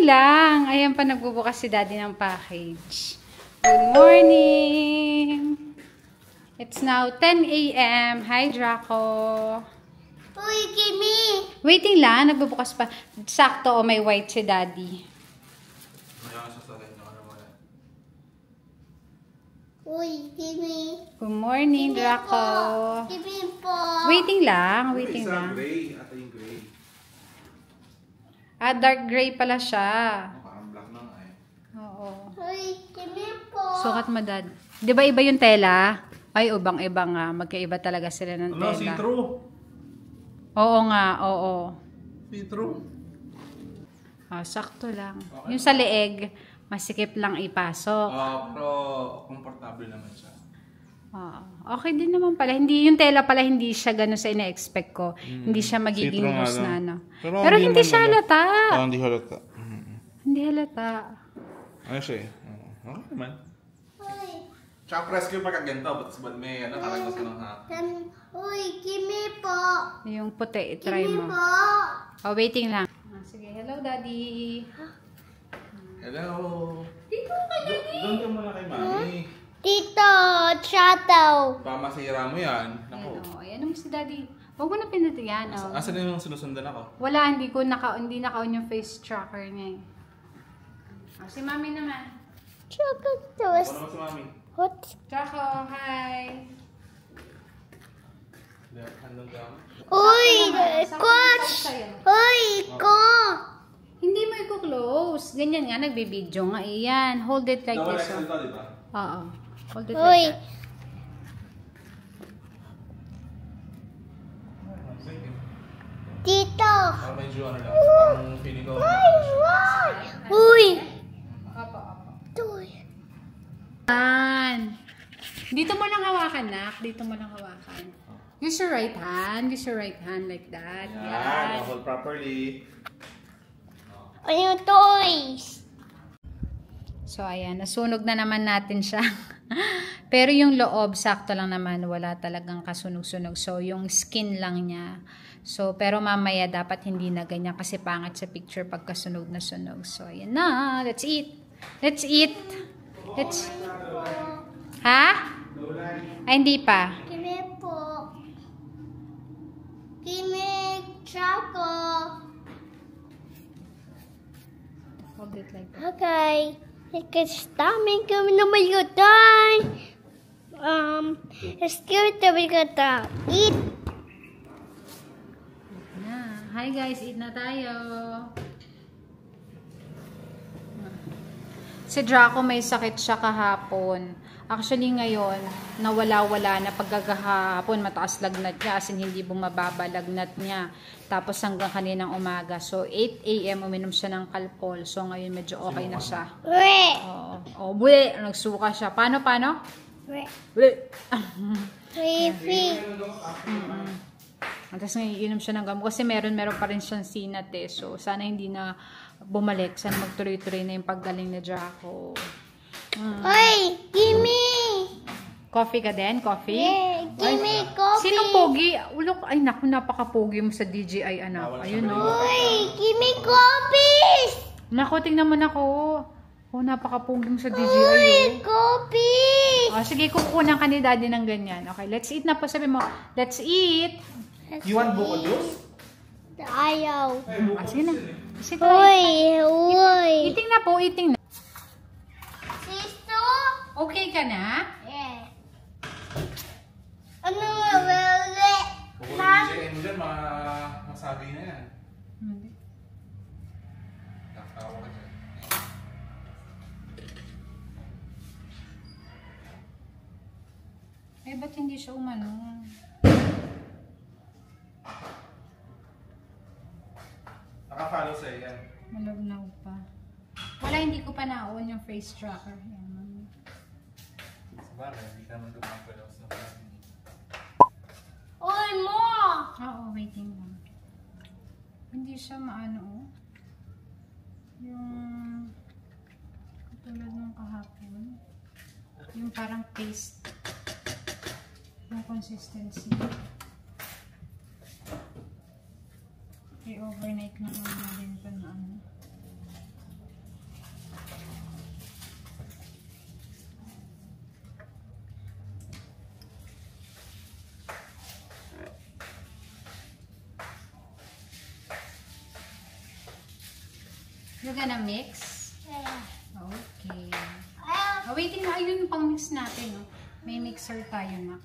Waiting lang. Ayan pa, nagbubukas si Daddy ng package. Good morning! It's now 10 a.m. Hi, Draco! Uy, Kimi! Waiting lang, nagbubukas pa. Sakto, may white si Daddy. Uy, Kimi! Good morning, Kimi Draco! Po. Kimi po! Waiting lang, waiting lang. Gray. Ito yung gray. Ah, dark gray pala siya. Parang black na nga eh. Oo. Uy, Kimi po! Sukat mo, Dad. Di ba iba yung tela? Ay, ubang-iba nga. Magkaiba talaga sila ng tela. Ano, see-through? Oo nga, oo. See-through? Ah, sakto lang. Yung sa leeg, masikip lang ipasok. Pero komportable naman siya. Okay din naman pala. Hindi, yung tela pala, hindi siya gano'n sa ina-expect ko. Hindi siya magiging See-through nga loose na lang. ano. Pero hindi siya halata. Hindi halata. Hindi halata. Ano siya eh? Okay naman. Uy! Tsaka rescue pa kaganto. Ba't may ano, karagos ka ng hapon. Uy, Kimi po! Yung puti, try Kimi mo. po! Oh, waiting lang. Sige, hello, Daddy. Hello. Dito ka, Daddy. Doon ka muna kay Mami. Tito! Shadow! Baka masira mo yan. Ayan, Naku. ayan mo si Daddy. Huwag mo na pinutin yan, oh. Asan yung sinusundan ako? Wala, hindi naka-on yung face tracker niya eh. Si Mami naman. Chocolate Ano toast! naman si Mami? What? Choco, hi. Handong gama. Uy! Sakto Coach! sa'yo. Uy! Ko! Hindi mo i-close. Ganyan nga, nagbibideo nga. Iyan, hold it like Nawala this. ka dito, di ba? Oo. Hold it Uy! like that. Tito! Parang medyo ano lang. Parang feeling ko. Uy! Opo, opo. Uy! Yan. Dito mo lang hawakan, Nak. Dito mo lang hawakan. Use your right hand. Use your right hand like that. Yan. Yan. Hold properly. Ano yung toys? So, ayan. Nasunog na naman natin siya. Pero yung loob, sakto lang naman. Wala talagang kasunog-sunog. So, yung skin lang niya. So, pero mamaya dapat hindi na ganyan kasi pangit sa picture pagka sunog na sunog. So, ayan na. Let's eat. Let's eat. Let's... Ha? Ay, hindi pa. Kimi po. Kimi Choco. Hold it like that. Okay. It's stomach kami na mayutan. It's cute that we got to eat. Na. Hi guys, eat na tayo. Si Draco may sakit siya kahapon. Actually ngayon, nawala-wala na pagkagahapon, mataas lagnat niya, as in hindi bumababa lagnat niya. Tapos hanggang kaninang umaga. So 8 a.m. uminom siya ng Calpol. So ngayon medyo okay na siya. Wait. Oo. Oh, bule, nagsuka siya. Paano? Wait. Bule. Wait. Tapos ngayon iinom siya ng gamot kasi meron pa rin siyang sinat eh. So sana hindi na bumalik. Sana magtuloy-tuloy na yung paggaling ni Draco. Hey, gimme. Coffee ka din? Coffee? Yeah, gimme coffee. Sinong pogi? Ulok, ay naku, napaka-pogi mo sa DJI anak. Ayun o. Hey, gimme coffee. Naku, tingnan mo na ko. Oh, napaka-pogi mo sa DJI. Hey, coffee. Oh, sige, kukunan ka ni Daddy ng ganyan. Okay, let's eat na po. Sabi mo, let's eat. You want buko juice? Ayaw. Sige na. Sige. Uy. Eating na po, eating na. Sisto? Okay ka na? Yeah. Ano mawala? Buko DJI mo dyan, masabi na yan. Nakawa ka dyan. Eh, ba't hindi siya umano? Naka-follow sa'yo yan. Malabnaw pa. Wala, hindi ko pa na-on yung face tracker. Yan. Sabagay, hindi ka naman dumapalaw sa vlog. Uy, mo! Oo, waiting lang. Hindi siya maano, oh. Yung tulad ng kahapon. Yung parang paste. Yung consistency. I-overnight na naman din ito na ano. You're gonna mix? Yeah. Okay. Waiting na. Ayun yung pang-mix natin. No? May mixer tayo, nak.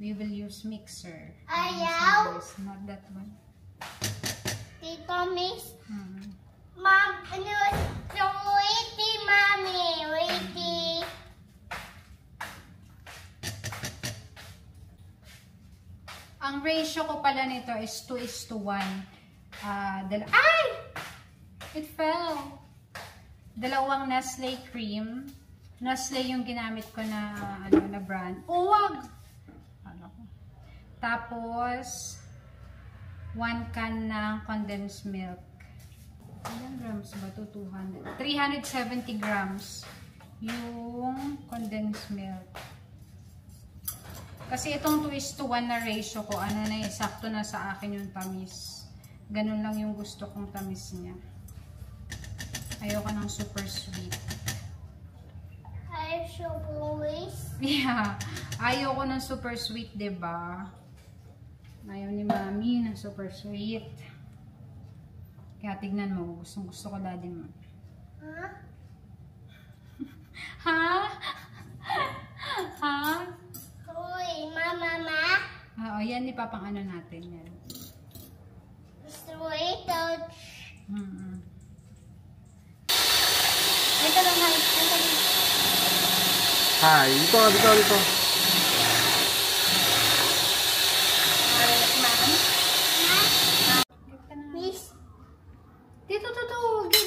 We will use mixer. Ayaw? Not that one. Tito Miss? Hmm. Mom, ano? So, waity, Mommy. Waity. Ang ratio ko pala nito is 2:1. Ay! It fell. Dalawang Nestle cream. Nestle yung ginamit ko na na brand. Oh, wag! Tapos 1 can ng condensed milk. Ilang grams ba ito? 200. 370 grams yung condensed milk. Kasi itong 2:1 na ratio ko, sakto na sa akin yung tamis. Ganun lang yung gusto kong tamis niya. Ayoko ng super sweet. Ayaw siya always. Yeah. Ayoko ng super sweet, diba? Ayaw ni Mami ng super sweet. Kaya tignan mo, gusto ko daddy mo. Ha? Ha? Ha? Uy, Mama. Oo, yan ipapang ano natin yan. Sweet out. Ay, ka lang, hi. Hi, dito. Miss. Dito.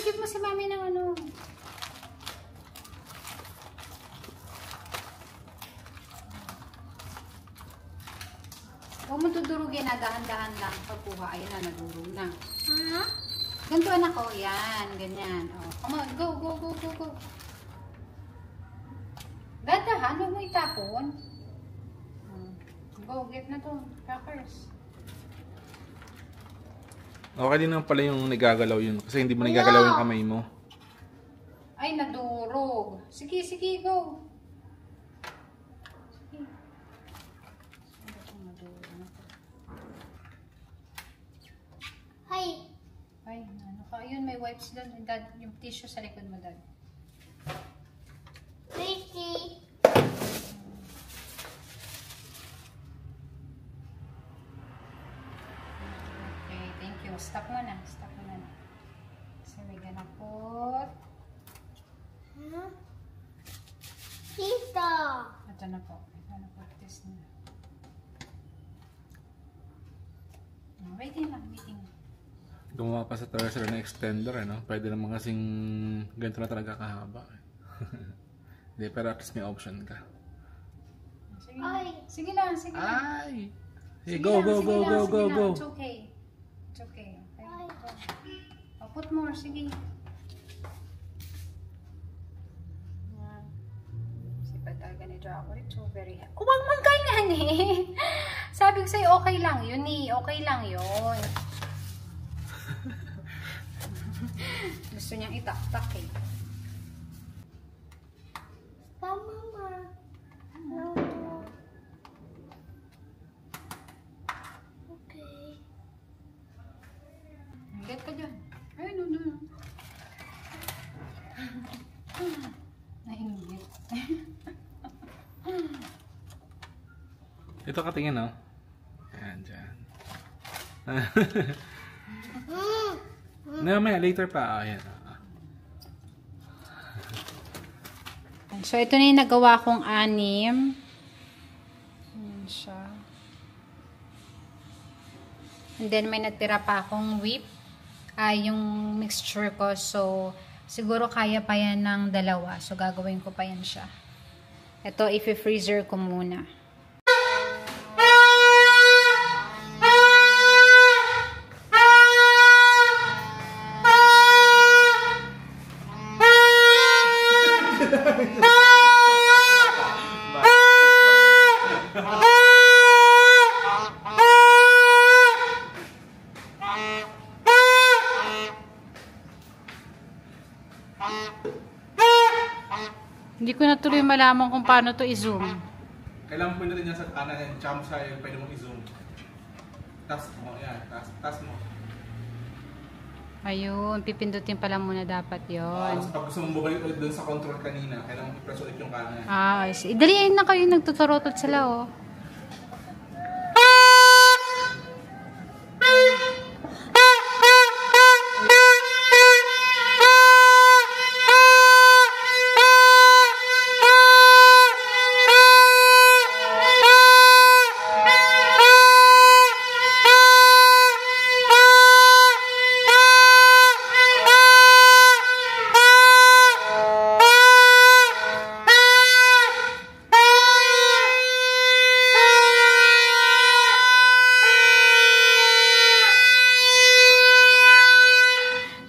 Give mo si Mami ng ano. Huwag mo tudurugin na dahan-dahan lang. Pagkuha, ayun na, nadurog na. Ha? Ganito anak ko, yan, ganyan. Oh, come on, go. Dahan, huwag mo itapon. Go, get na to, crackers. Okay din naman pala yung nagagalaw yun. Kasi hindi mo nagagalaw yung kamay mo. Ay, nadurog. Sige, go. Sige. Hi. Ay, ano ka? Ayun, may wipes doon. Dad, yung tissue sa likod mo, Dad. Pretty. Okay, thank you. Stop mo na. Kasi may ganapot. Huh? Tito. Ito na po. Test na. Waiting lang. Gumawa pa sa Treasure na extender, ano? Pwede naman kasing ganito na talaga kahaba. Hindi, pero at least may option ka. Sige lang. Ay! Hey, Sige go. It's okay. Okay, go. Put more, sige. Sipa talaga ni Draco. It's so very hot. Huwag mong ganyan eh. Sabi ko sa'yo, okay lang yun eh. Okay lang yun. Gusto niyang itak-tak eh. Stop, Mama. No. Okay. Get ka dyan. Ay, no. Nainggit. Ito katingin, no? Ayan, dyan. May later pa. Ayan. So, ito na yung nagawa kong 6. Ayan siya. And then, may natira pa akong whip. Yung mixture ko. So, siguro kaya pa yan ng 2. So, gagawin ko pa yan siya. Ito, i-freezer ko muna. Hindi ko na tuloy malaman kung paano to i-zoom. Kailangan po natin yan sa kanan yan. Tsaka mo sa'yo, pwede mong i-zoom. Tas mo, yan. Tas mo. Ayun, pipindutin pala muna dapat yon. Pag gusto mong bumalik ulit doon sa control kanina, kailangan mo i-press ulit yung kanan. Ah, daliin na kayo, nagtuturotot sila, oh.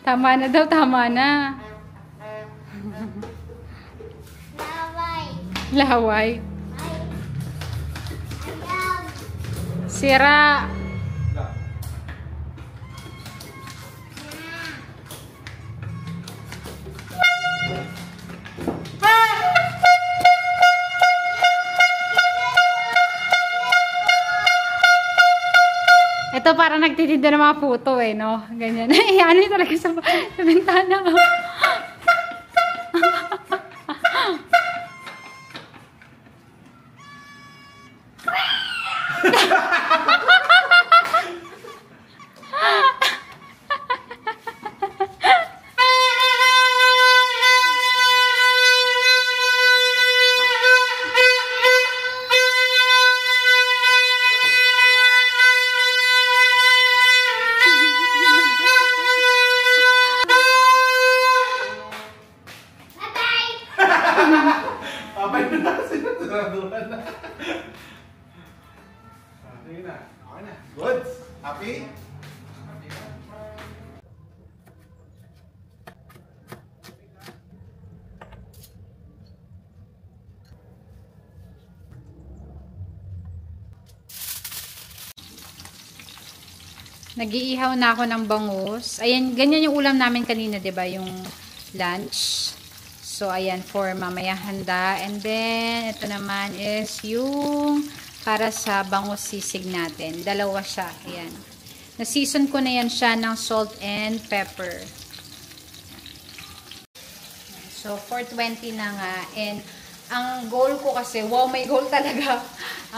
Tama na daw, tama na. Laway. Laway. Ay. Ayaw. Sira. Ito parang nagtitinda ng mga puto eh, no? Ganyan. Ay, ano yun talaga sa bintana. Abay na sinasaraduhan na. Sige na. Okay na. Good. Happy? Happy na. Nag-iihaw na ako ng bangus. Ayan, ganyan yung ulam namin kanina, 'di ba? Yung lunch. So, ayan, for mamaya handa. And then, ito naman is yung para sa bangus sisig natin. Dalawa siya. Ayan. Na-season ko na yan siya ng salt and pepper. So, 420 na nga. And, ang goal ko kasi, wow, may goal talaga.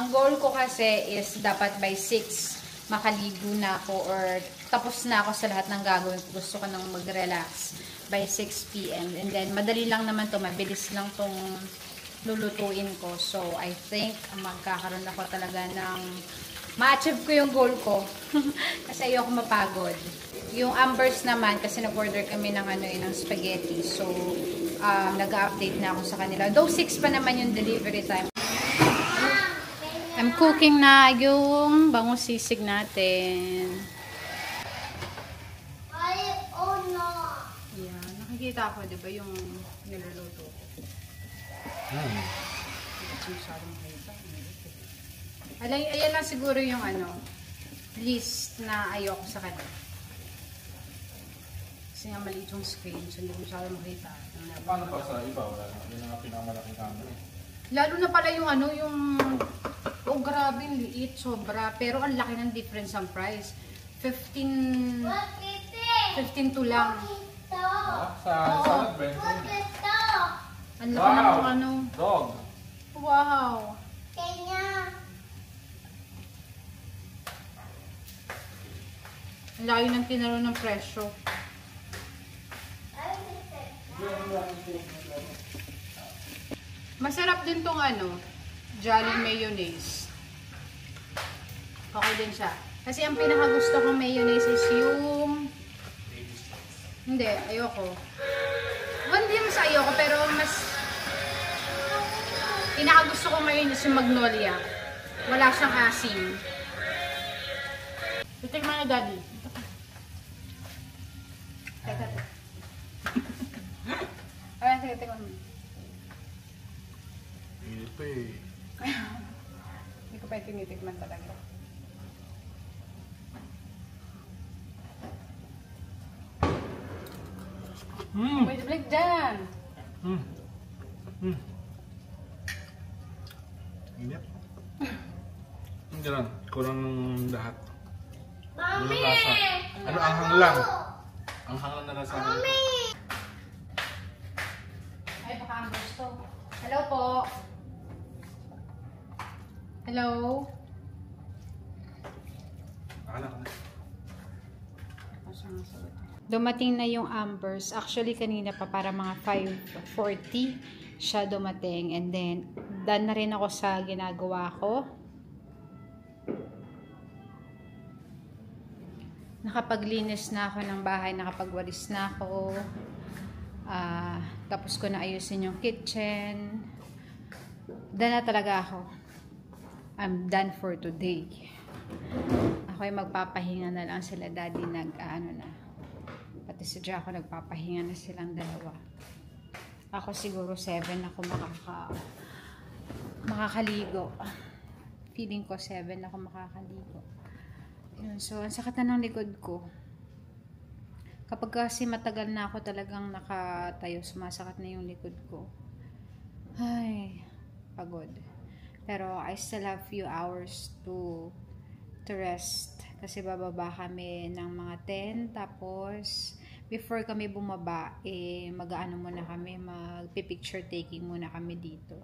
Ang goal ko kasi is dapat by 6 makaligo na ako or tapos na ako sa lahat ng gagawin ko. Gusto ko nang mag-relax by 6 p.m. And then, madali lang naman to, mabilis lang tong lulutuin ko. So, I think magkakaroon ako talaga ng ma-achieve ko yung goal ko. Kasi ayoko mapagod. Yung Ambers naman, kasi nag-order kami ng, ng spaghetti. So, nag-update na ako sa kanila. Though 6 pa naman yung delivery time. I'm cooking na yung bangus sisig natin. Ay, oh no. Yan. Nakikita ko, di ba, yung niluluto ko. Ayan lang siguro yung list na ayoko sa kanila. Kasi nga maliit yung screen, so hindi ko masyado makita. Paano pa sa iba? Wala na. Yun ang pinakamalaking camera. Lalo na pala yung oh grabe, liit, sobra. Pero ang laki ng difference ang price. 15 to lang. Sa 20. Ang laki ng Dog. Wow. Kaya. Ang laki ng tinalo ng presyo. Masarap din tong Jolly mayonnaise. Okay din siya. Kasi ang pinakagusto kong mayonnaise is yung... Hindi, ayoko. Well, hindi mas ayoko, pero mas... Pinakagusto kong mayonnaise yung Magnolia. Wala siyang asim. Titikman na, Daddy. Teka. Ayan, sige, tikman mo. Hindi pa eh. Hindi ko pa tinitikman talaga. May balik dyan. Init. Hindi lang. Kulang ng lahat. Mami! Ano anghang lang. Ang hangal na lang sa akin. Ay, baka ang gusto. Hello po. Hello. Akala ko na. Dumating na yung Ambers. Actually, kanina pa para mga 5:40 siya dumating. And then, done na rin ako sa ginagawa ko. Nakapaglinis na ako ng bahay, nakapagwalis na ako. Tapos ko na ayusin yung kitchen. Done na talaga ako. I'm done for today. Ako ay magpapahinga na lang sila. Daddy na. Pati si Jaco nagpapahinga na silang dalawa. Ako siguro 7 ako makakaligo. Feeling ko 7 ako makakaligo. Yun, so, ang sakit na ng likod ko. Kapag kasi matagal na ako talagang nakatayo, sumasakit na yung likod ko. Ay, pagod. Pero I still have few hours to rest. Kasi bababa kami ng mga 10. Tapos, before kami bumaba, mag-ano muna kami, mag-picture taking muna kami dito.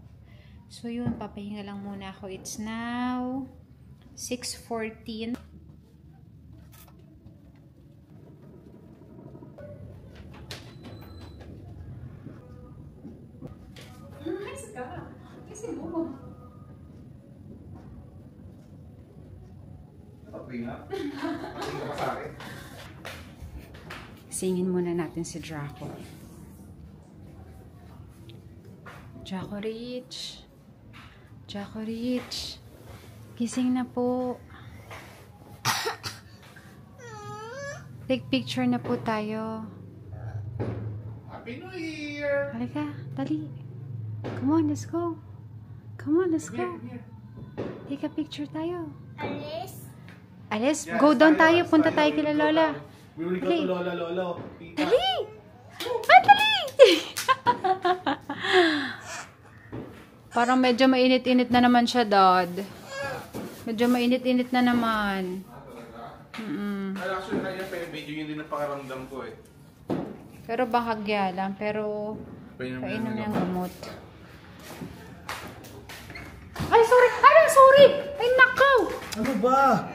So, yun, papahinga lang muna ako. It's now 6:14. Singin muna natin si Draco. Draco Rich. Draco Rich. Gising na po. Take picture na po tayo. Happy New Year! Halika, dali. Come on, let's go. Come on, let's go. Take a picture tayo. Alis, Yes, go down tayo. yes, Punta tayo kila Lola. We will go Dali. to Lola, Lolo. Tita. Dali! Dali! Parang medyo mainit-init na naman siya, Dad. Medyo mainit-init na naman. Actually, kaya pa yung video yun din ang pakaramdam ko eh. Pero bahagya lang. Pero painom ng gamot. Ay, sorry! Ay, sorry! Ay, nakaw! Ano ba?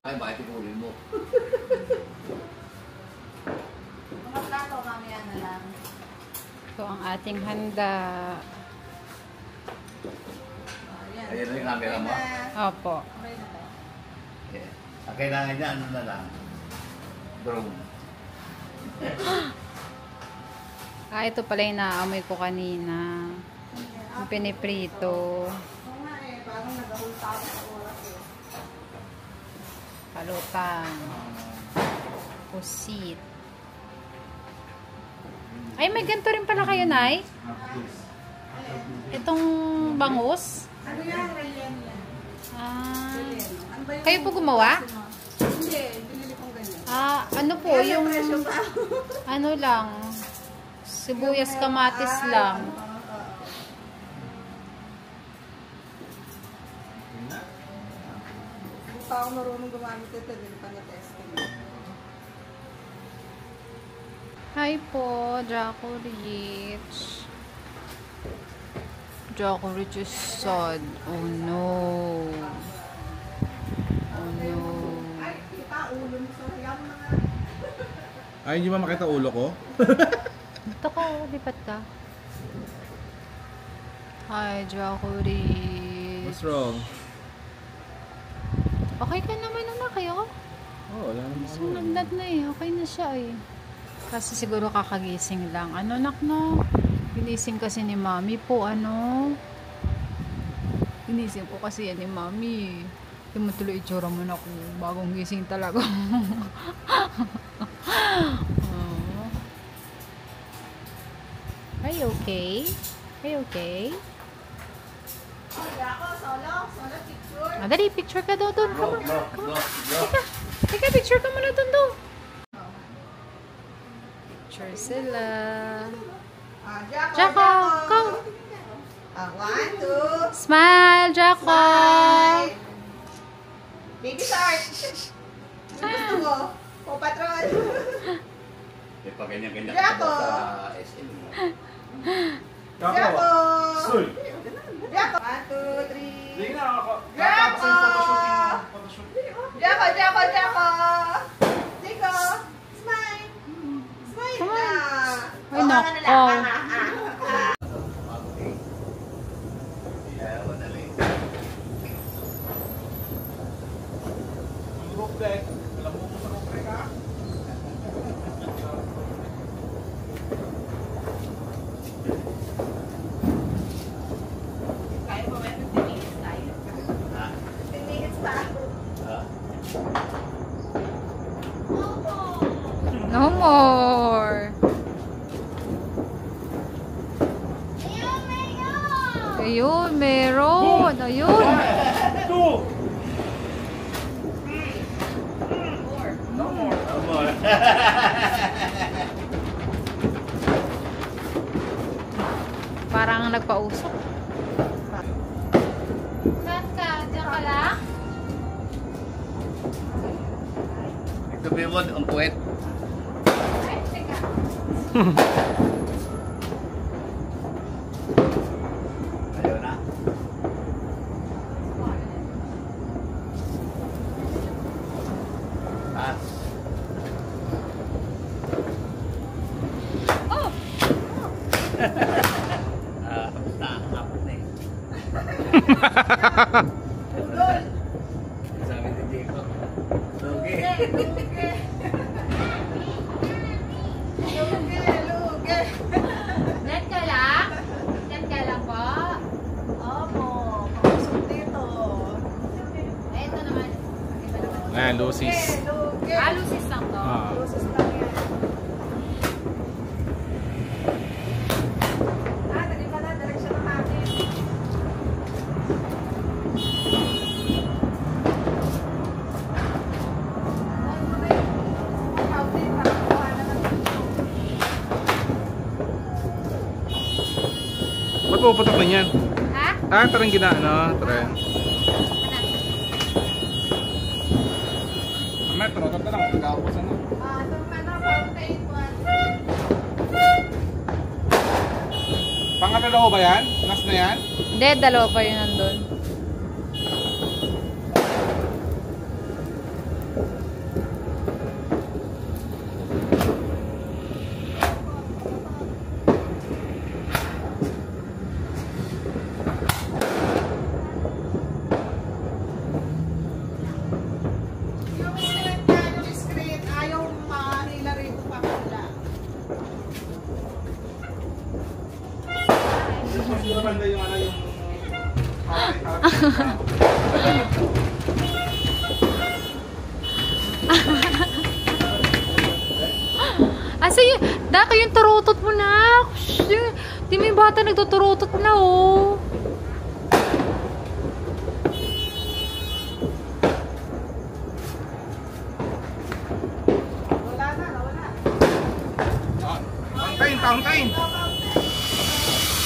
Ay, bakit ipulin mo? Mga plato, mamaya na lang. Ito ang ating handa. Ayan na yung camera mo? Opo. Okay. Ang kailangan niya, ano na lang? Drone. Ito pala yung naamoy ko kanina. Yung piniprito. Palutan. Pusit. Ay, may ganito rin pala kayo, Nay? Itong bangus? Ano yan? Rayan yan. Kayo po gumawa? Hindi, binili kong ganyan. Ano po, yung ano lang, sibuyas kamatis lang. Kung pa ako marunong gumamit ito, hindi pa na-testing. Hi po, Jaco Rich. Jaco Rich is sad. Oh no. Oh no. Ay, kita ulo mo sa hayang mga... Ay, hindi ba makita ulo ko? Dito ka, lipat ka. Hi, Jaco Rich. What's wrong? Okay ka naman, anak kayo? Oh, wala naman ako. Sumunod na eh. Okay na siya eh. Kasi siguro kakagising lang. Ano, nak, no? Ginising kasi ni Mami po, ano? Ginising po kasi yan ni Mami. Hindi mo tuloy itsura mo na ako. Bagong gising talaga. Oh. Are you okay? Are you okay? Ay, ako, solo picture. Dali, picture ka daw doon. Come on. Come on. Teka, picture ka muna doon doon. Picture sila. Jaco, go. 1, 2, Smile, Jaco. big Sige, Sart. Gusto mo? O, Patron. May pa ganyan-ganyan Jaco. sa SM mo. Jaco. Soy. Jaco. 1, 2, 3. Hindi na ako. Jaco. Jaco, Jaco, Jaco. Jaco. Smile. Smile na. Ay, nako. Kaya madali. Group deck. Alam mo kung sa group deck ha? Kaya pa ba 15 minutes tayo? Ha? 15 minutes pa. Ha? No more. Ayun, meron. Ayun. Amor. Parang nagpausok. Saan ka? Diyan ka lang? Ito ba ang puwet? Ay, teka. Ayaw na. Taas. Oh! Nakakap na eh. Sabi ni Diego. Lugi. Luge. Luge, luge. Diyan ka lang? Diyan ka lang po? Opo. Pakusok dito. Eh, ito naman. Iba naman. Ayan, Lucy's. Luge. Alusis lang to. Lucis lang yan. Nag-iba na. Direksyon ng akin. Ba't puputok na yan? Ha? Ah, tarang gina, ano? Tarang. Metro, tatlo lang. Kakapusan na. Itong fountain one. Pangatlo ko ba yan? Last na yan? Hindi, dalawa pa yun nandun. Yung screen, ayaw mahila rito pa pala. Sino banda yung ano yung... Asa yun? Daka yung turutot mo na. Di may bata nagtuturutot na oh. Wala na, wala. Fountain, fountain!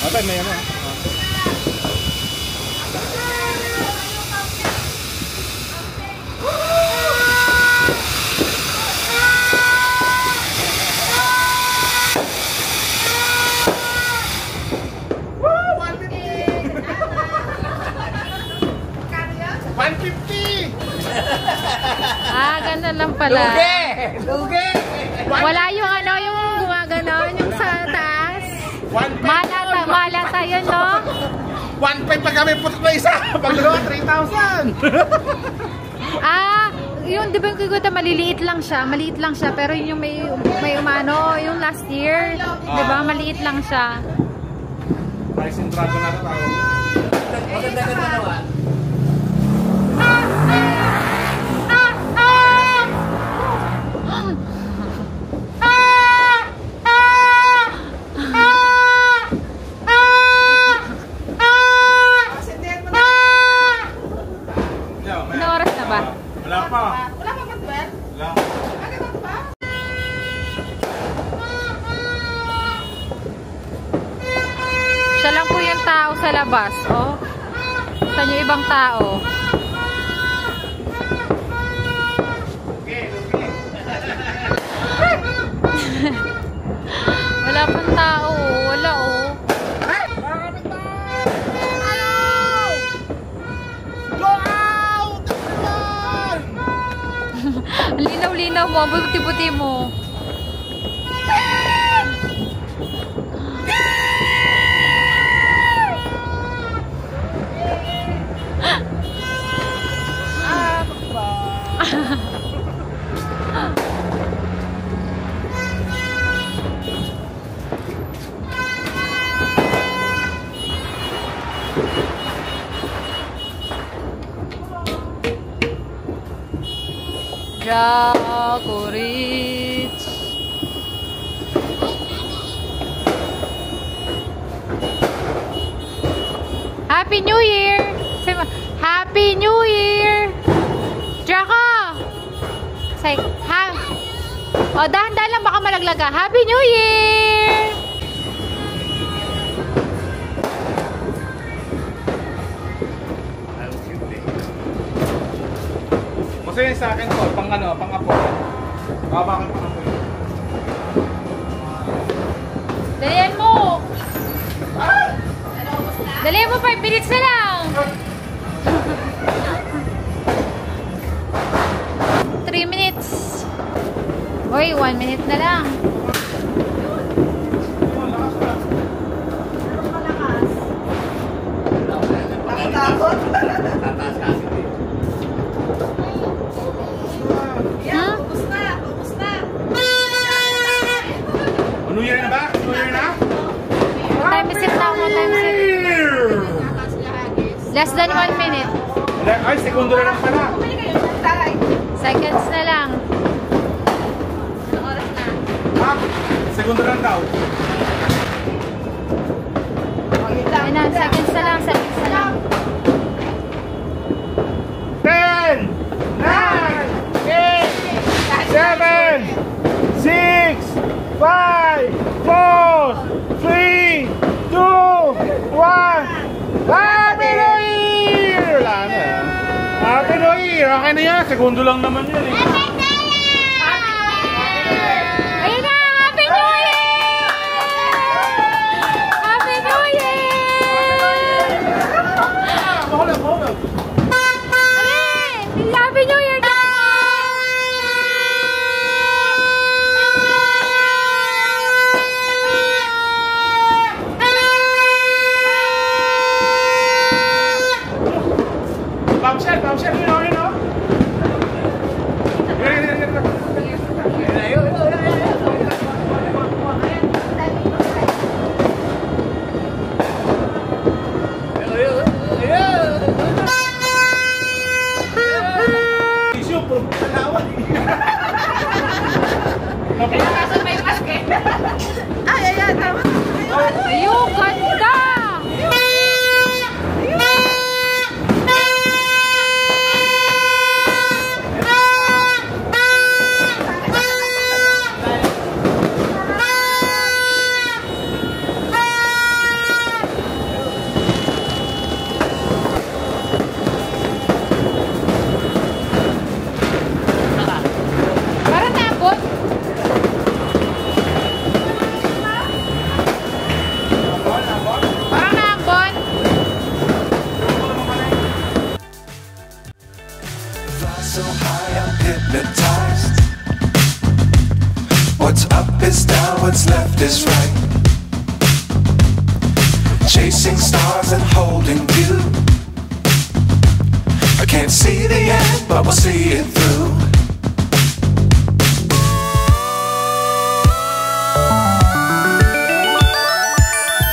Fountain, may ano. Ah, ganun lang pala. Lugi! Wala yung ano, yung gumaganon, yung sa taas. Malata yun, no? 1.5 pag kami putok na isa. Pag dalawa, 3,000. Ah, yun, di ba yung kiguta, maliit lang siya, pero yun yung may umano, yung last year, di ba, maliit lang siya. Rising Dragon na tao. Maganda ka naman. Pasindihan mo na. Ano oras na ba? Wala pa. Wala pa ba 12? Wala. Ganun pa? Siya lang po yung tao sa labas, oh. Saan yung ibang tao? Wala pang tao. Wala oh. Ang linaw-linaw mo. Ang buti-buti mo. Jacorich. Happy New Year! Happy New Year! Draco! Say, ha? O, dahan-dahan lang baka malaglaga. Happy New Year! Kasi yun sa akin ko, pang ano, pang apo. Bakit pang apo yun? Dalihan mo! Dalihan mo, 5 minutes na lang! 3 minutes. Uy, 1 minute na lang. Nakatakot. Tataas kasi dito. Yan, focus na. Focus na. New Year na ba? New Year na? Time is it now, time is it. Less than 1 minute. Ay, segundo na lang pala. Taray. Seconds na lang. Anong oras na? Ah, segundo lang daw. Oh, yun lang. Ayun na, seconds na lang, seconds na lang. 10, 9, 8, 7, 6, 5, 4, 3, 2, 1. Happy New Year! Wala na. Happy New Year! Okay na yan. Segundo lang naman yan eh. Ayun na, Happy New Year! Happy New Year! Hold up, hold up. Ay, Happy New Year, guys! Bombshell, bombshell, you know, you know. Ay, ayan, tama. Ayun, ganda! Parang naabot. Parang naabot. Fly so high, I'm hypnotized. What's up is down, what's left is right. Chasing stars and holding you. I can't see the end, but we'll see it through.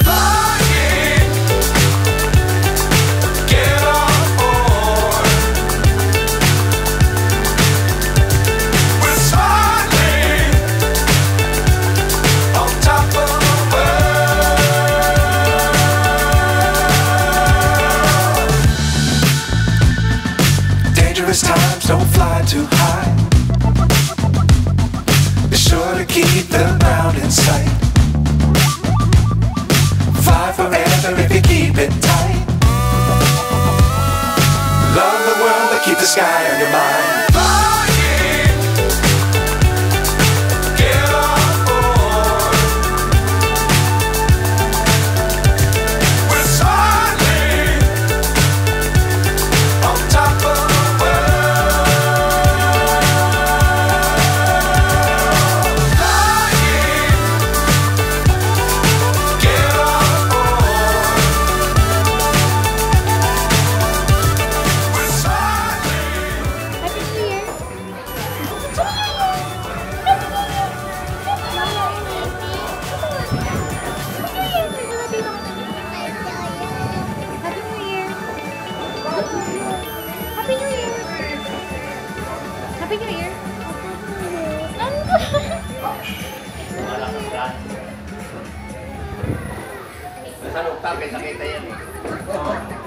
Flying, get on board. We're smiling on top of the world. Dangerous times, don't fly too high. Be sure to keep the ground in sight. Fly forever if you keep it tight. Love the world, but keep the sky on your mind. Flying, get on Happy New Year! Wala kang plan. Nasa loob tayo, kita yan eh.